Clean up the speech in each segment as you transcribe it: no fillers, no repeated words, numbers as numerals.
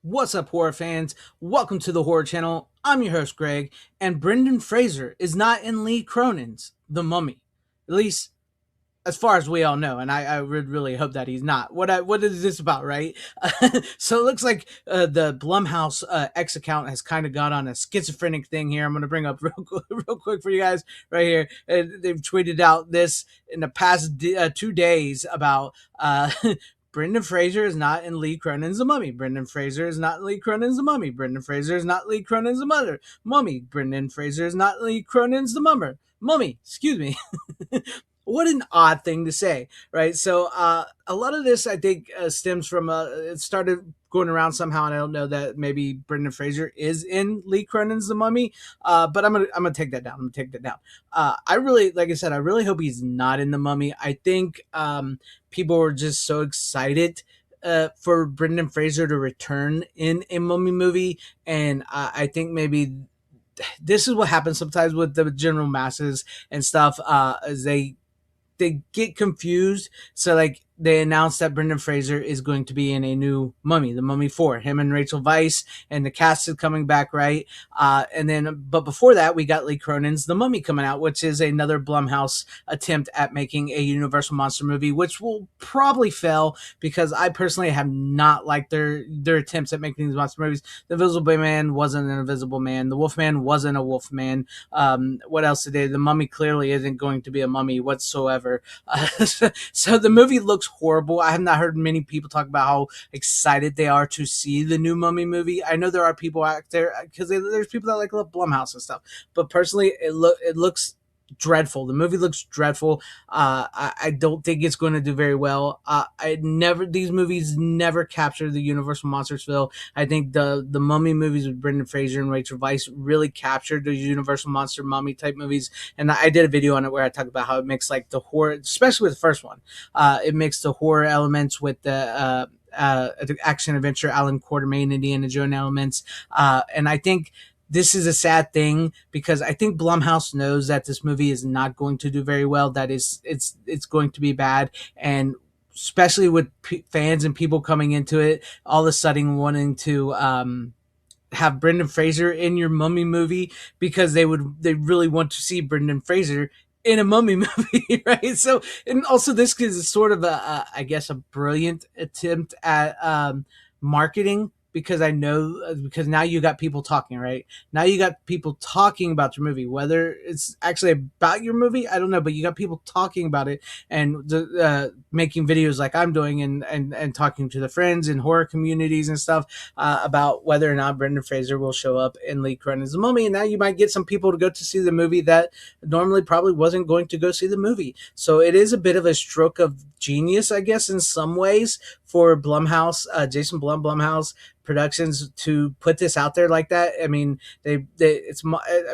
What's up, horror fans? Welcome to the Horror Channel. I'm your host, Greg, and Brendan Fraser is not in Lee Cronin's The Mummy. At least, as far as we all know, and I would really hope that he's not. What is this about, right? So it looks like the Blumhouse X account has kind of gone on a schizophrenic thing here. I'm going to bring up real quick for you guys right here. They've tweeted out this in the past 2 days about Brendan Fraser is not in Lee Cronin's The Mummy. Brendan Fraser is not in Lee Cronin's The Mummy. Brendan Fraser is not Lee Cronin's The Mother. Mummy. Brendan Fraser is not Lee Cronin's The Mummer. Mummy. Excuse me. What an odd thing to say, right? So a lot of this, I think, stems from it started going around somehow, and I don't know that maybe Brendan Fraser is in Lee Cronin's The Mummy, but I'm gonna take that down. I'm gonna take that down. I really, like I said, I really hope he's not in The Mummy. I think people were just so excited for Brendan Fraser to return in a Mummy movie, and I think maybe this is what happens sometimes with the general masses and stuff. As they get confused. So like they announced that Brendan Fraser is going to be in a new Mummy, the Mummy 4, him and Rachel Weisz, and the cast is coming back, right? But before that, we got Lee Cronin's The Mummy coming out, which is another Blumhouse attempt at making a Universal monster movie, which will probably fail because I personally have not liked their attempts at making these monster movies. The Invisible Man wasn't an Invisible Man. The Wolfman wasn't a Wolfman. What else did they? The Mummy clearly isn't going to be a mummy whatsoever. So the movie looks horrible. I have not heard many people talk about how excited they are to see the new Mummy movie. I know there are people out there because there's people that like love Blumhouse and stuff, but personally, it looks dreadful. The movie looks dreadful. I don't think it's going to do very well. These movies never capture the Universal monsters feel. I think the Mummy movies with Brendan Fraser and Rachel Weisz really captured the Universal monster mummy type movies. And I did a video on it where I talked about how it makes like the horror, especially with the first one. It makes the horror elements with the action adventure Alan Quartermain Indiana Jones elements. And I think this is a sad thing because I think Blumhouse knows that this movie is not going to do very well. That is, it's going to be bad, and especially with fans and people coming into it, all of a sudden wanting to have Brendan Fraser in your Mummy movie because they really want to see Brendan Fraser in a Mummy movie, right? So, and also this is sort of I guess a brilliant attempt at marketing because I know because now you got people talking, right? Now you got people talking about your movie, whether it's actually about your movie, I don't know, but you got people talking about it and making videos like I'm doing and talking to the friends and horror communities and stuff about whether or not Brendan Fraser will show up in Lee Cronin's The Mummy. And now you might get some people to go to see the movie that normally probably wasn't going to go see the movie. So it is a bit of a stroke of genius, I guess, in some ways for Blumhouse, Jason Blumhouse Productions to put this out there like that. I mean, I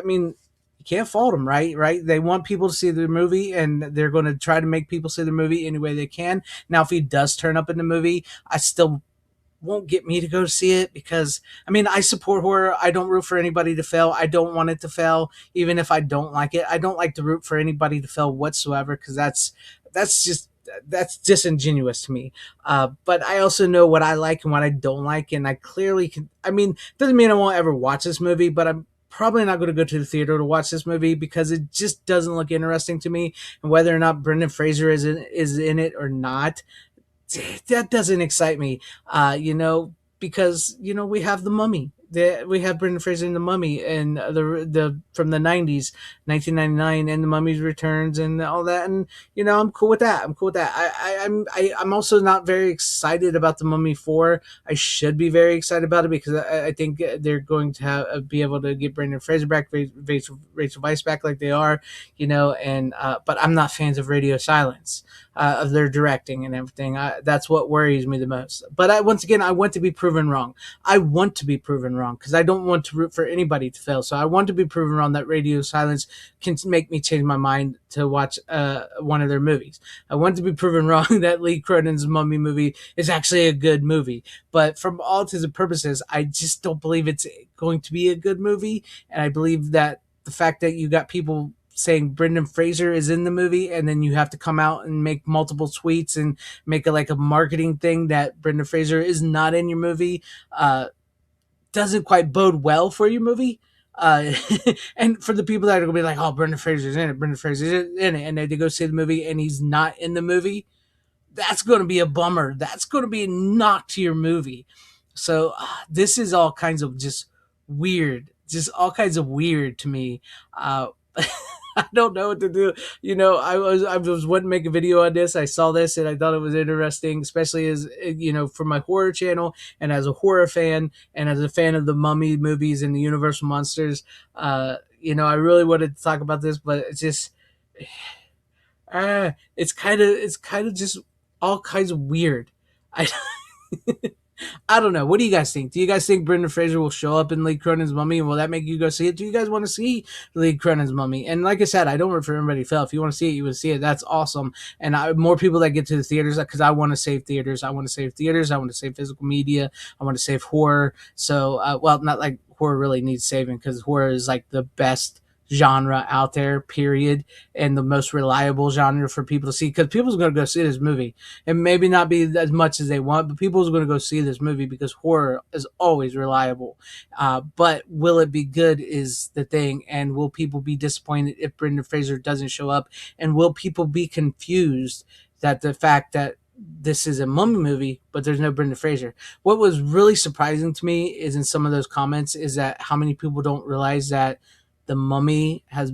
mean, you can't fault them, right? Right? They want people to see the movie, and they're going to try to make people see the movie any way they can. Now, if he does turn up in the movie, I still won't get me to go see it because I mean I support horror. I don't root for anybody to fail. I don't want it to fail, even if I don't like it. I don't like to root for anybody to fail whatsoever because that's disingenuous to me. But I also know what I like and what I don't like, and I clearly can. I mean, doesn't mean I won't ever watch this movie, but I'm probably not going to go to the theater to watch this movie because it just doesn't look interesting to me. And whether or not Brendan Fraser is in it or not, that doesn't excite me. Because we have the Mummy. We have Brendan Fraser in the Mummy and the from the 90s, 1999, and the Mummy Returns and all that, and I'm cool with that. I'm cool with that. I'm also not very excited about the Mummy 4. I should be very excited about it because I think they're going to be able to get Brendan Fraser back, Rachel Weisz back like they are, and but I'm not fans of Radio Silence. Of their directing and everything. That's what worries me the most. But once again, I want to be proven wrong. I want to be proven wrong because I don't want to root for anybody to fail. So I want to be proven wrong that Radio Silence can make me change my mind to watch one of their movies. I want to be proven wrong that Lee Cronin's Mummy movie is actually a good movie. But from all intents and purposes, I just don't believe it's going to be a good movie. And I believe that the fact that you got people saying Brendan Fraser is in the movie, and then you have to come out and make multiple tweets and make it like a marketing thing that Brendan Fraser is not in your movie. doesn't quite bode well for your movie. Uh, and for the people that are gonna be like, "Oh, Brendan Fraser's in it. Brendan Fraser's in it," and they go see the movie and he's not in the movie, that's going to be a bummer. That's going to be a knock to your movie. So this is all kinds of just weird, just all kinds of weird to me. Uh, I don't know what to do. I was wanting to make a video on this. I saw this and I thought it was interesting, especially as for my horror channel and as a horror fan and as a fan of the Mummy movies and the Universal monsters. I really wanted to talk about this, but it's just it's kind of just all kinds of weird. I I don't know. What do you guys think? Do you guys think Brendan Fraser will show up in Lee Cronin's Mummy, and will that make you go see it? Do you guys want to see Lee Cronin's Mummy? And like I said, I don't refer everybody fail. If you want to see it, you would see it. That's awesome. And more people that get to the theaters, because I want to save theaters. I want to save theaters. I want to save physical media. I want to save horror. So, well, not like horror really needs saving, because horror is like the best genre out there, period, and the most reliable genre for people to see, because people's going to go see this movie. It maybe not be as much as they want, but people's going to go see this movie because horror is always reliable. But will it be good is the thing, and will people be disappointed if Brendan Fraser doesn't show up, and will people be confused that the fact that this is a Mummy movie, but there's no Brendan Fraser? What was really surprising to me is in some of those comments is that how many people don't realize that the Mummy has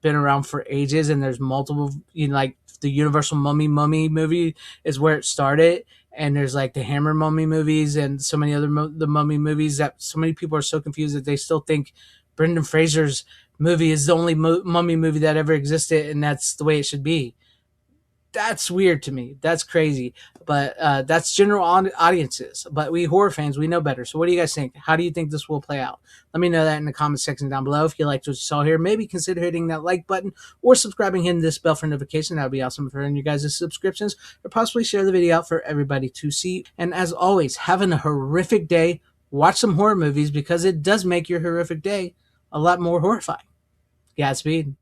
been around for ages, and there's multiple, like the Universal Mummy movie is where it started, and there's like the Hammer Mummy movies and so many other the Mummy movies, that so many people are so confused that they still think Brendan Fraser's movie is the only Mummy movie that ever existed, and that's the way it should be. That's weird to me. That's crazy. But that's general audiences. But we horror fans, we know better. So what do you guys think? How do you think this will play out? Let me know that in the comment section down below. If you liked what you saw here, maybe consider hitting that like button or subscribing, hitting this bell for notification. That would be awesome for your guys' subscriptions, or possibly share the video out for everybody to see. And as always, having a horrific day. Watch some horror movies, because it does make your horrific day a lot more horrifying. Godspeed.